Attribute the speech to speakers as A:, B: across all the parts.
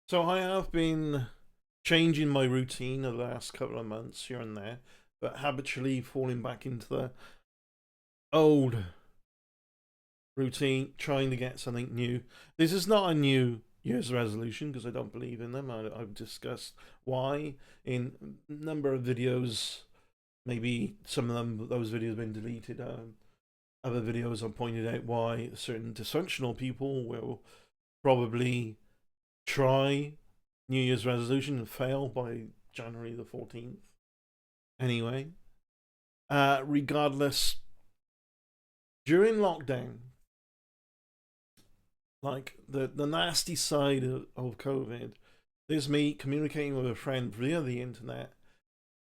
A: So I have been changing my routine the last couple of months here and there, but habitually falling back into the old routine, trying to get something new. This is not a New Year's resolution because I don't believe in them. I've discussed why in a number of videos. Maybe some of those videos have been deleted. Other videos have pointed out why certain dysfunctional people will probably try New Year's resolution and fail by January the 14th. Anyway, regardless, during lockdown, like the nasty side of COVID, there's me communicating with a friend via the internet.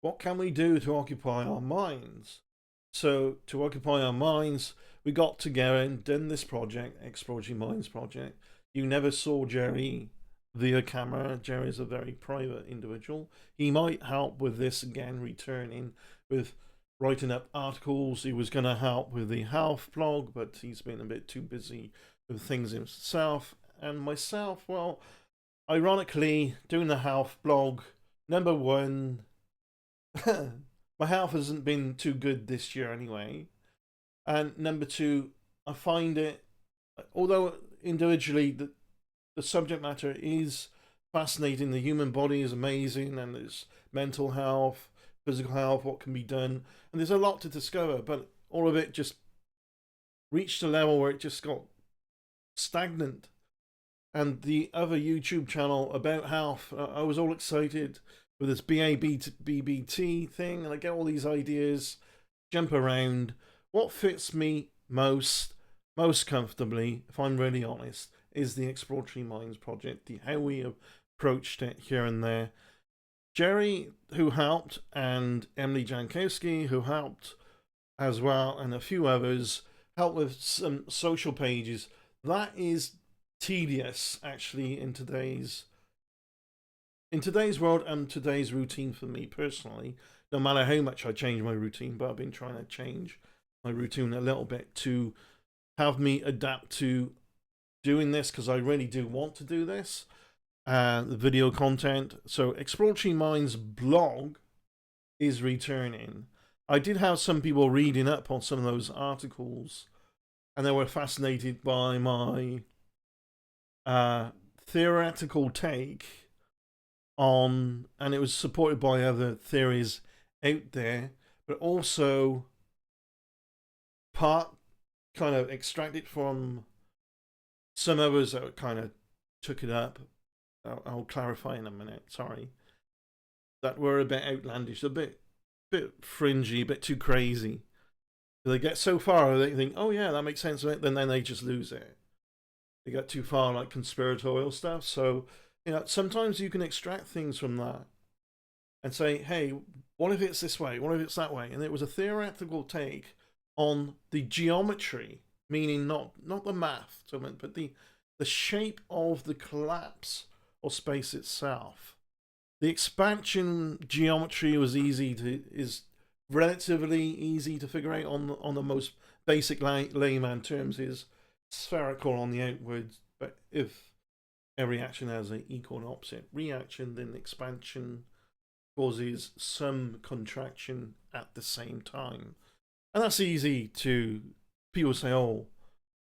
A: What can we do to occupy our minds? So, to occupy our minds, we got together and done this project, Exploring Minds project. You never saw Jerry via camera. Jerry's a very private individual. He might help with this again, returning with writing up articles. He was going to help with the health blog, but he's been a bit too busy with things himself. And myself, well, ironically, doing the health blog, number one, my health hasn't been too good this year anyway. And number two, I find it, although individually the subject matter is fascinating, the human body is amazing, and there's mental health, physical health, what can be done, and there's a lot to discover, but all of it just reached a level where it just got stagnant. And the other YouTube channel about health, I was all excited with this BABBT thing, and I get all these ideas, jump around. What fits me most comfortably, if I'm really honest, is the Exploratory Minds project, the how we approached it here and there. Jerry, who helped, and Emily Jankowski, who helped as well, and a few others, helped with some social pages. That is tedious, actually, in today's world and today's routine for me personally. No matter how much I change my routine, but I've been trying to change my routine a little bit to have me adapt to doing this, because I really do want to do this. The video content. So Exploratory Minds blog is returning. I did have some people reading up on some of those articles, and they were fascinated by my theoretical take on, and it was supported by other theories out there, but also part kind of extracted from some others that kind of took it up. I'll clarify in a minute. Sorry, that were a bit outlandish, a bit fringy, a bit too crazy. They get so far, they think, "Oh yeah, that makes sense," then they just lose it. They get too far, like conspiratorial stuff. So sometimes you can extract things from that and say, "Hey, what if it's this way? What if it's that way?" And it was a theoretical take on the geometry, meaning not the math, but the shape of the collapse of space itself. The expansion geometry is relatively easy to figure out on the most basic layman terms. Is spherical on the outwards, but if every action has an equal and opposite reaction, then expansion causes some contraction at the same time. And that's easy to, people say, "Oh,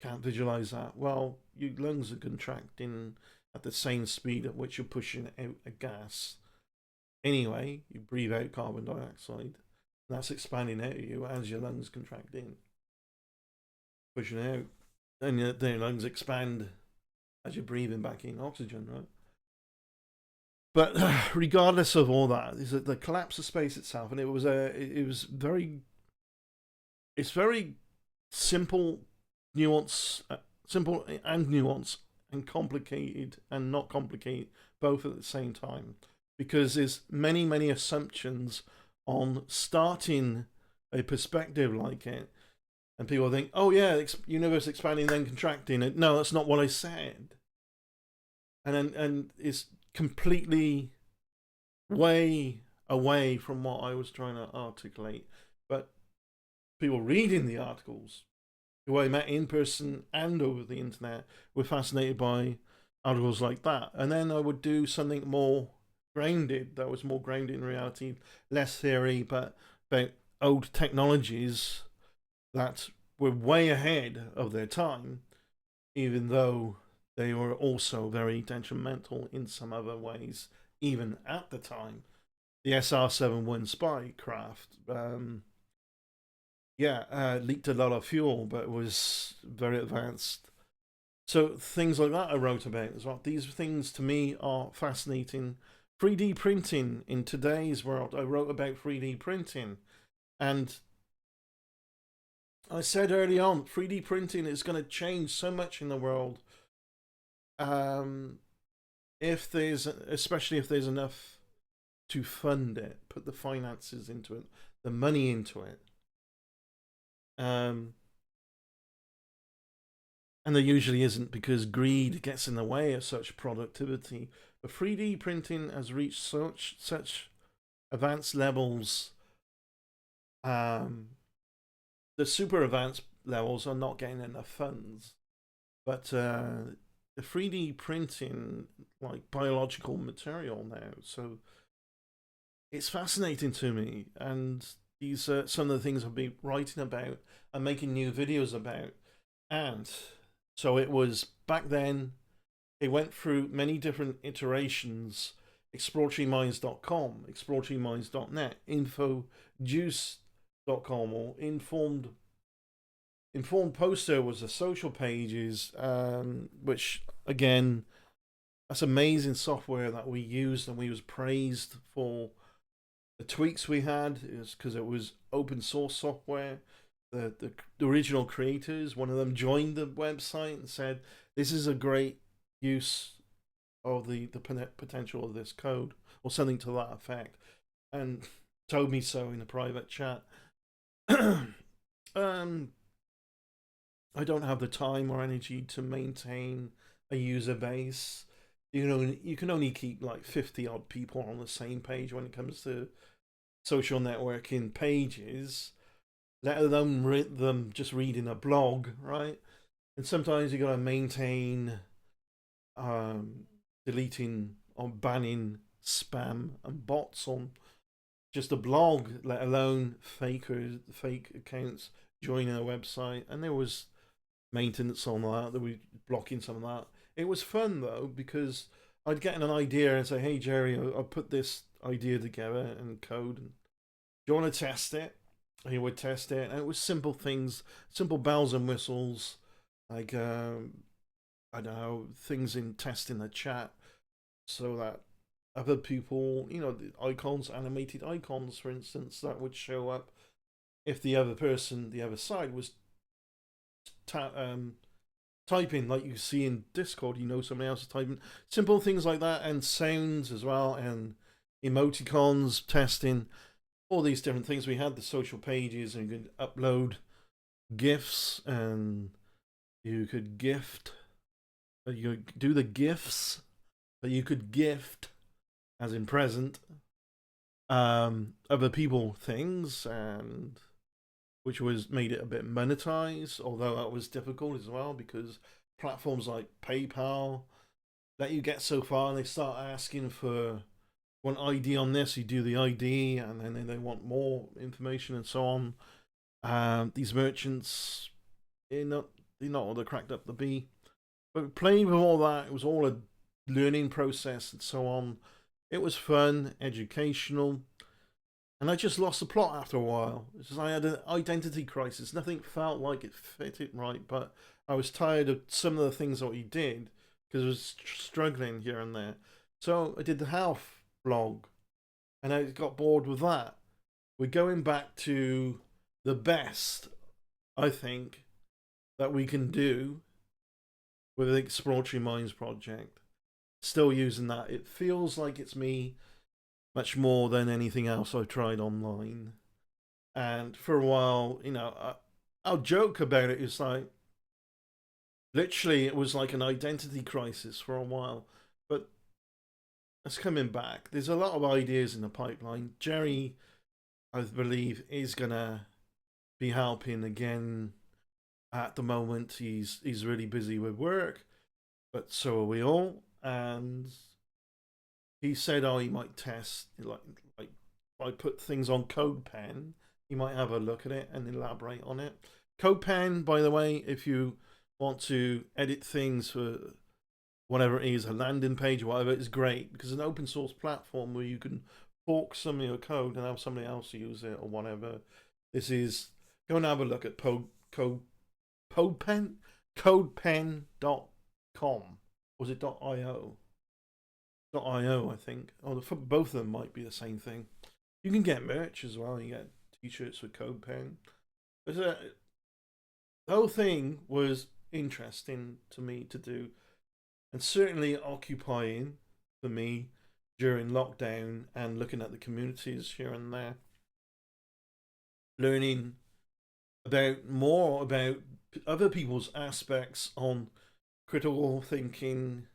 A: can't visualize that." Well, your lungs are contracting at the same speed at which you're pushing out a gas. Anyway, you breathe out carbon dioxide. That's expanding out of you as your lungs contract in, pushing out. And your lungs expand as you're breathing back in oxygen, right? But regardless of all that, is that the collapse of space itself, and it's very simple, simple and nuanced, and complicated and not complicated, both at the same time, because there's many assumptions on starting a perspective like it, and people think, "Oh yeah, universe expanding then contracting." No, that's not what I said, and it's completely way away from what I was trying to articulate. But people reading the articles, who I met in person and over the internet, were fascinated by articles like that. And then I would do something more grounded, that was more grounded in reality, less theory, but about old technologies that were way ahead of their time, even though they were also very detrimental in some other ways, even at the time. The SR-71 spy craft, leaked a lot of fuel, but was very advanced. So things like that I wrote about as well. These things to me are fascinating. 3D printing in today's world. I wrote about 3D printing, and I said early on, 3D printing is going to change so much in the world. Um, if there's, especially if there's enough to fund it, put the finances into it, the money into it. Um, and there usually isn't, because greed gets in the way of such productivity. But 3D printing has reached such advanced levels. The super advanced levels are not getting enough funds, but the 3D printing, like biological material now, so it's fascinating to me. And these are some of the things I've been writing about and making new videos about. And so it was back then, it went through many different iterations. ExploratoryMinds.com, ExploratoryMinds.net, InfoJuice.com, or Informed Poster was the social pages, which again, that's amazing software that we used, and we was praised for the tweaks we had, is because it was open source software. The original creators, one of them joined the website and said, "This is a great use of the potential of this code," or something to that effect, and told me so in a private chat. um, I don't have the time or energy to maintain a user base. You know, you can only keep like 50 odd people on the same page when it comes to social networking pages, let alone them just reading a blog, right? And sometimes you gotta maintain um, deleting or banning spam and bots on just a blog, let alone fake accounts joining a website. And there was maintenance on that we blocking some of that. It was fun though, because I'd get an idea and say, "Hey Jerry, I put this idea together and code, and do you want to test it?" And he would test it, and it was simple things, simple bells and whistles, like I don't know, things in testing the chat, so that other people, the icons, animated icons, for instance, that would show up if the other person, the other side, was typing, like you see in Discord. Somebody else is typing. Simple things like that, and sounds as well, and emoticons, testing, all these different things. We had the social pages, and you could upload GIFs, and you could gift. You could do the GIFs, but you could gift, as in present, other people things, and which was made it a bit monetized, although that was difficult as well, because platforms like PayPal let you get so far, and they start asking for one ID on this, you do the ID, and then they want more information and so on. These merchants, they're not all they're cracked up to be. But playing with all that, it was all a learning process and so on. It was fun, educational, and I just lost the plot after a while. It's just I had an identity crisis. Nothing felt like it fit it right, but I was tired of some of the things that we did, because I was struggling here and there. So I did the health blog, and I got bored with that. We're going back to the best, I think, that we can do with the Exploratory Minds project. Still using that. It feels like it's me much more than anything else I've tried online. And for a while, I'll joke about it. It's like, literally, it was like an identity crisis for a while. But it's coming back. There's a lot of ideas in the pipeline. Jerry, I believe, is going to be helping again. At the moment, he's really busy with work, but so are we all. and he said, "Oh, he might test like I put things on CodePen. He might have a look at it and elaborate on it." CodePen, by the way, if you want to edit things for whatever it is, a landing page or whatever, is great because it's an open source platform where you can fork some of your code and have somebody else use it or whatever. This is go and have a look at CodePen, codepen.com. Was it .io? .io, I think. Oh, both of them might be the same thing. You can get merch as well. You get t-shirts with CodePen. The whole thing was interesting to me to do, and certainly occupying for me during lockdown and looking at the communities here and there, learning about more about other people's aspects on critical thinking,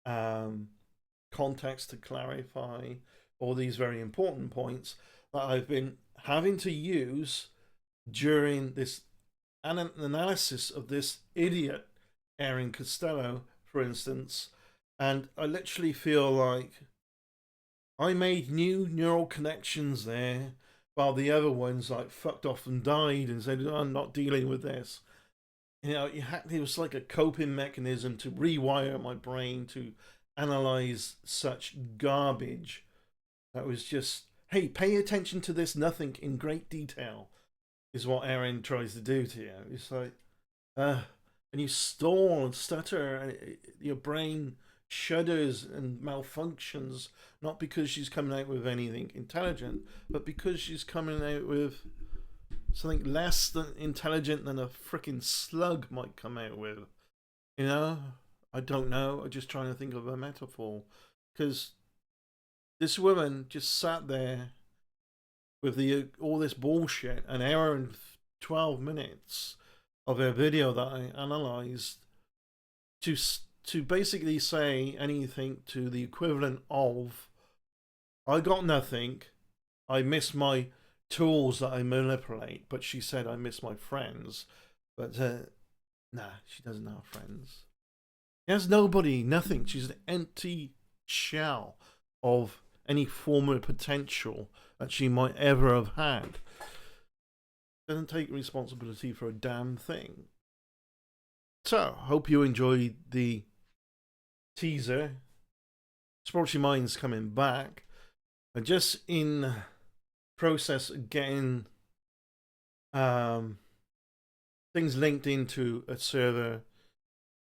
A: um, context to clarify all these very important points that I've been having to use during this analysis of this idiot Aaron Costello, for instance. And I literally feel like I made new neural connections there while the other ones like fucked off and died and said, "Oh, I'm not dealing with this." You know, it was like a coping mechanism to rewire my brain to analyze such garbage. That was just, hey, pay attention to this nothing in great detail, is what Aaron tries to do to you. It's like, and you stall and stutter, and your brain shudders and malfunctions, not because she's coming out with anything intelligent, but because she's coming out with something less than intelligent than a freaking slug might come out with. You know? I don't know. I'm just trying to think of a metaphor. Because this woman just sat there with all this bullshit, an hour and 12 minutes of a video that I analysed to basically say anything to the equivalent of, I got nothing, I miss my tools that I manipulate, but she said I miss my friends. But nah, she doesn't have friends. She has nobody, nothing. She's an empty shell of any former potential that she might ever have had. Doesn't take responsibility for a damn thing. So, hope you enjoyed the teaser. Sporty Mind's coming back. And just in process of getting things linked into a server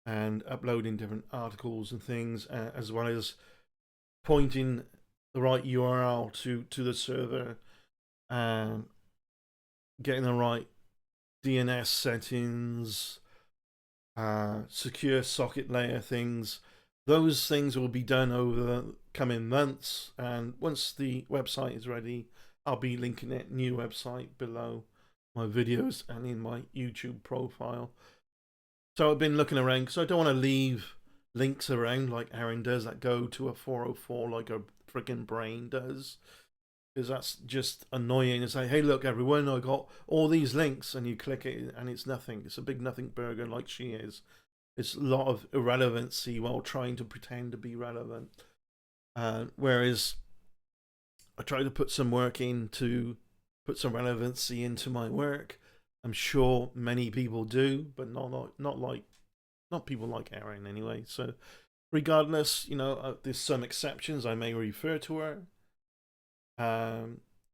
A: and uploading different articles and things, as well as pointing the right URL to the server and getting the right DNS settings, secure socket layer things. Those things will be done over the coming months, and once the website is ready, I'll be linking it, new website, below my videos and in my YouTube profile. So I've been looking around because I don't want to leave links around like Aaron does that go to a 404 like a freaking brain does, because that's just annoying. It's like, hey, look, everyone, I got all these links, and you click it and it's nothing. It's a big nothing burger like she is. It's a lot of irrelevancy while trying to pretend to be relevant. Whereas I try to put some work in to put some relevancy into my work. I'm sure many people do, but not people like Aaron anyway. So regardless, you know, there's some exceptions. I may refer to her,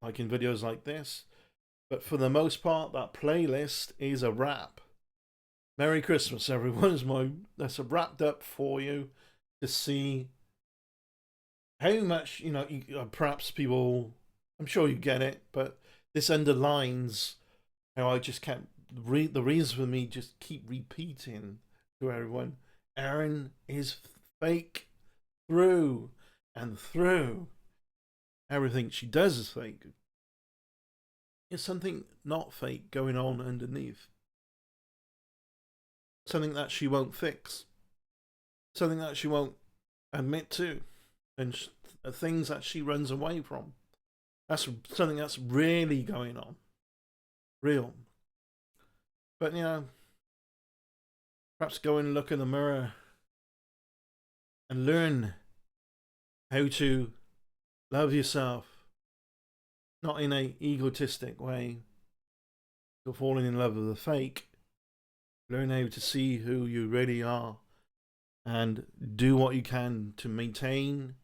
A: like in videos like this. But for the most part, that playlist is a wrap. Merry Christmas, everyone. That's wrapped up for you to see how much, you know, perhaps people, I'm sure you get it, but this underlines how I just kept, the reason for me just keep repeating to everyone, Aaron is fake through and through. Everything she does is fake. There's something not fake going on underneath. Something that she won't fix. Something that she won't admit to. And things that she runs away from. That's something that's really going on. Real. But, you know, perhaps go and look in the mirror and learn how to love yourself, not in a egotistic way, so falling in love with a fake. Learn how to see who you really are and do what you can to maintain,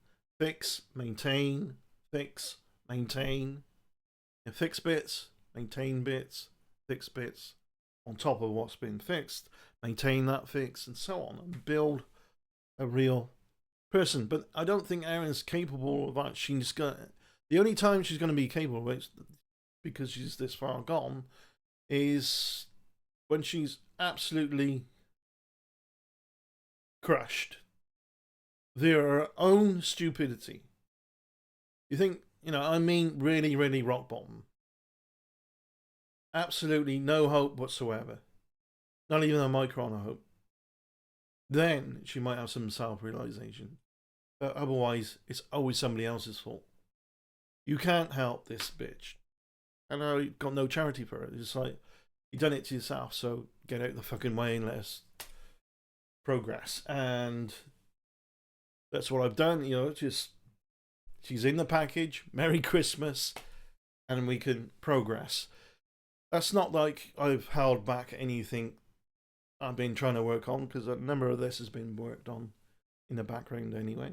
A: fix, maintain, fix, maintain. And fix bits, maintain bits, fix bits on top of what's been fixed, maintain that fix, and so on, and build a real person. But I don't think Erin's capable of that. She's got the only time she's going to be capable of it, because she's this far gone, is when she's absolutely crushed via her own stupidity. You think, I mean, really, really rock bottom. Absolutely no hope whatsoever. Not even a micron of hope. Then she might have some self realization. But otherwise, it's always somebody else's fault. You can't help this bitch. And I got no charity for it. It's like, you done it to yourself, so get out the fucking way and let us progress. And that's what I've done, just she's in the package. Merry Christmas, and we can progress. That's not like I've held back anything I've been trying to work on, because a number of this has been worked on in the background anyway.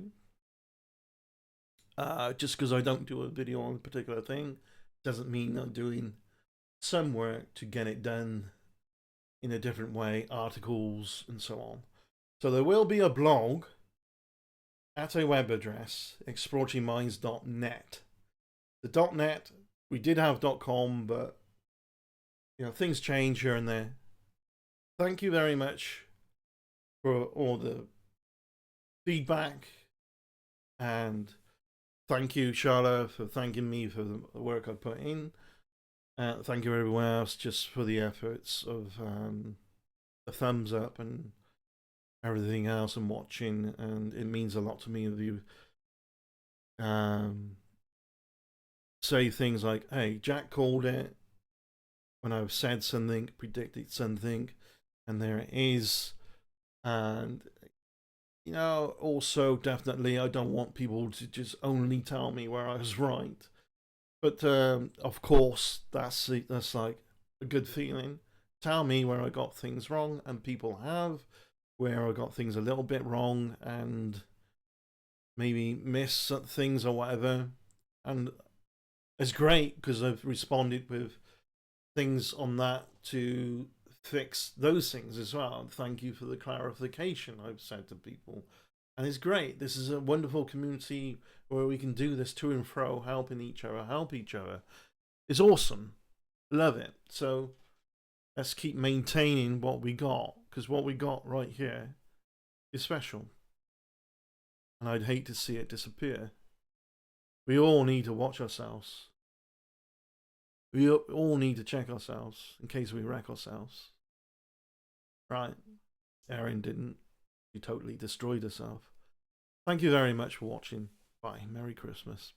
A: Just because I don't do a video on a particular thing doesn't mean I'm doing some work to get it done in a different way, articles and so on. So there will be a blog at a web address, exploratingminds.net. The .net, we did have .com, but things change here and there. Thank you very much for all the feedback, and thank you, Charlotte, for thanking me for the work I put in. Thank you, everyone else, just for the efforts of the thumbs up and everything else and watching. And it means a lot to me of you say things like, hey, Jack called it when I've said something, predicted something, and there it is. And also definitely I don't want people to just only tell me where I was right. But of course, that's like a good feeling. Tell me where I got things wrong, and people have, where I got things a little bit wrong and maybe miss things or whatever. And it's great because I've responded with things on that to fix those things as well. Thank you for the clarification I've said to people. And it's great. This is a wonderful community where we can do this to and fro, helping each other, help each other. It's awesome. Love it. So let's keep maintaining what we got, because what we got right here is special. And I'd hate to see it disappear. We all need to watch ourselves. We all need to check ourselves in case we wreck ourselves. Right. Erin didn't. She totally destroyed herself. Thank you very much for watching. Bye. Merry Christmas.